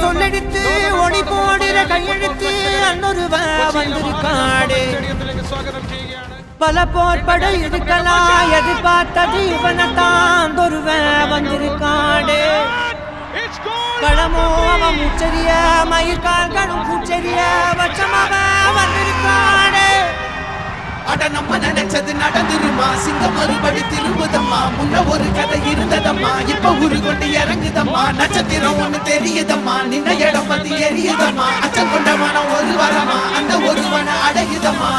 சொல்லெடுத்து ஒளி போடுற கையெழுத்து அன்னொருவ வந்திருக்காடு பல போர்பட இருக்கலாம் எதிர்பார்த்தது இவனைத்தான் ஒருவ வந்திருக்காடு களமோ அவன் மூச்சரிய மயிர்கால்களும் பூச்சரிய வச்சமாக வந்திருக்காடு அட நம்ம நினைச்சது நடந்துருமா சிங்கம் மறுபடி திரும்புதம்மா முன்ன ஒரு கதை இருந்ததம்மா இப்ப உரு கொண்டு இறங்குதம்மா நட்சத்திரம் ஒண்ணு தெரியுதம்மா நின்ன இடம் பத்தி எரியுதம்மா அச்சம் கொண்ட மனம் ஒரு வரமா அந்த ஒருவனை அடையுதம்மா